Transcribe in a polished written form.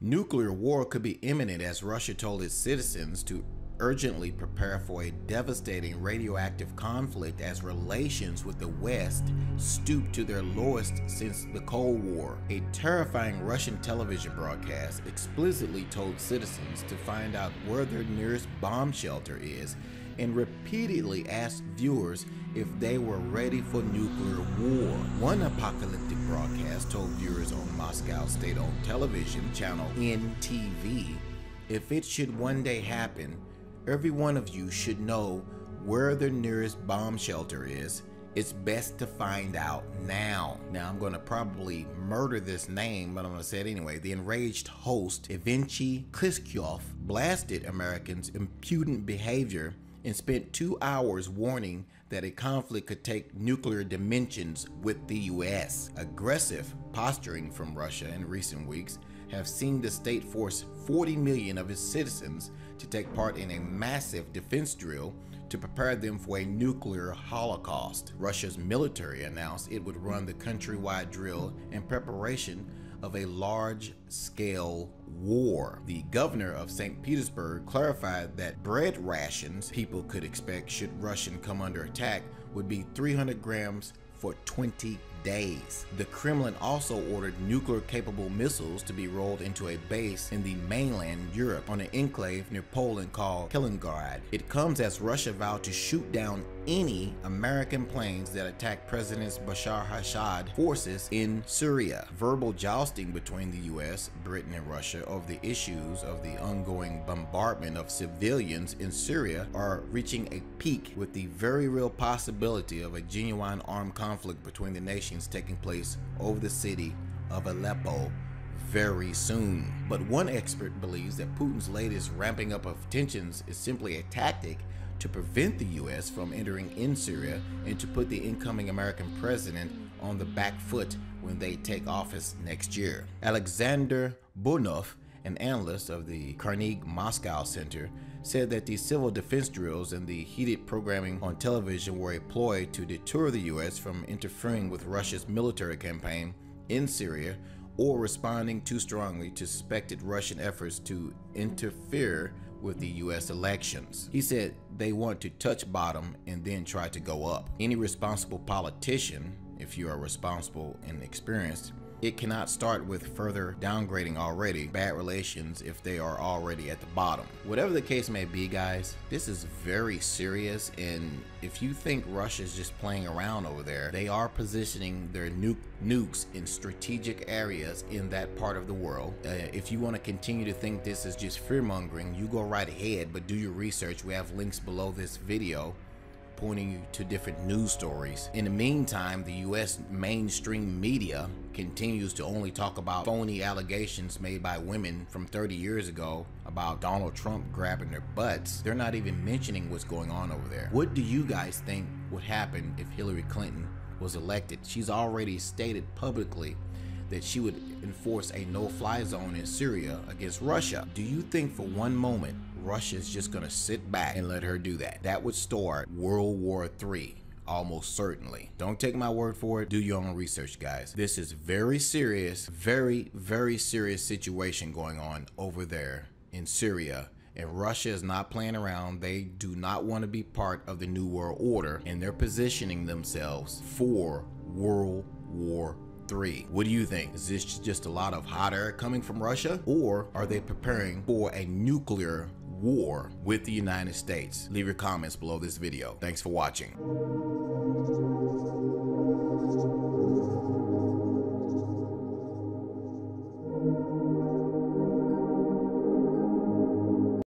Nuclear war could be imminent as Russia told its citizens to urgently prepare for a devastating radioactive conflict as relations with the West stoop to their lowest since the Cold War. A terrifying Russian television broadcast explicitly told citizens to find out where their nearest bomb shelter is and repeatedly asked viewers if they were ready for nuclear war. One apocalyptic broadcast told viewers on Moscow state-owned television channel NTV, if it should one day happen, every one of you should know where the nearest bomb shelter is. It's best to find out now. Now I'm going to probably murder this name, but I'm going to say it anyway. The enraged host, Evinchy Klitschko, blasted Americans' impudent behavior and spent 2 hours warning that a conflict could take nuclear dimensions with the US. Aggressive posturing from Russia in recent weeks have seen the state force 40 million of its citizens to take part in a massive defense drill to prepare them for a nuclear holocaust. Russia's military announced it would run the countrywide drill in preparation of a large-scale war. The governor of St. Petersburg clarified that bread rations people could expect should Russia come under attack would be 300 grams for 20 days. The Kremlin also ordered nuclear-capable missiles to be rolled into a base in the mainland Europe on an enclave near Poland called Kaliningrad. It comes as Russia vowed to shoot down any American planes that attack President Bashar al-Assad forces in Syria. Verbal jousting between the US, Britain, and Russia over the issues of the ongoing bombardment of civilians in Syria are reaching a peak, with the very real possibility of a genuine armed conflict between the nations taking place over the city of Aleppo very soon. But one expert believes that Putin's latest ramping up of tensions is simply a tactic to prevent the US from entering in Syria and to put the incoming American president on the back foot when they take office next year. Alexander Bunov, an analyst of the Carnegie Moscow Center, said that the civil defense drills and the heated programming on television were a ploy to deter the US from interfering with Russia's military campaign in Syria or responding too strongly to suspected Russian efforts to interfere with the US elections. He said they want to touch bottom and then try to go up. Any responsible politician, if you are responsible and experienced, it cannot start with further downgrading already bad relations if they are already at the bottom. Whatever the case may be, guys, this is very serious, and if you think Russia's just playing around over there, they are positioning their nukes in strategic areas in that part of the world. If you want to continue to think this is just fear-mongering, you go right ahead, but do your research. We have links below this video pointing you to different news stories. In the meantime, the US mainstream media continues to only talk about phony allegations made by women from 30 years ago about Donald Trump grabbing their butts. They're not even mentioning what's going on over there. What do you guys think would happen if Hillary Clinton was elected? She's already stated publicly that she would enforce a no-fly zone in Syria against Russia. Do you think for one moment Russia's just gonna sit back and let her do that? That would start World War III, almost certainly. Don't take my word for it. Do your own research, guys. This is very serious, very, very serious situation going on over there in Syria. And Russia is not playing around. They do not want to be part of the New World Order, and they're positioning themselves for World War III. What do you think? Is this just a lot of hot air coming from Russia, or are they preparing for a nuclear war with the United States? Leave your comments below this video. Thanks for watching.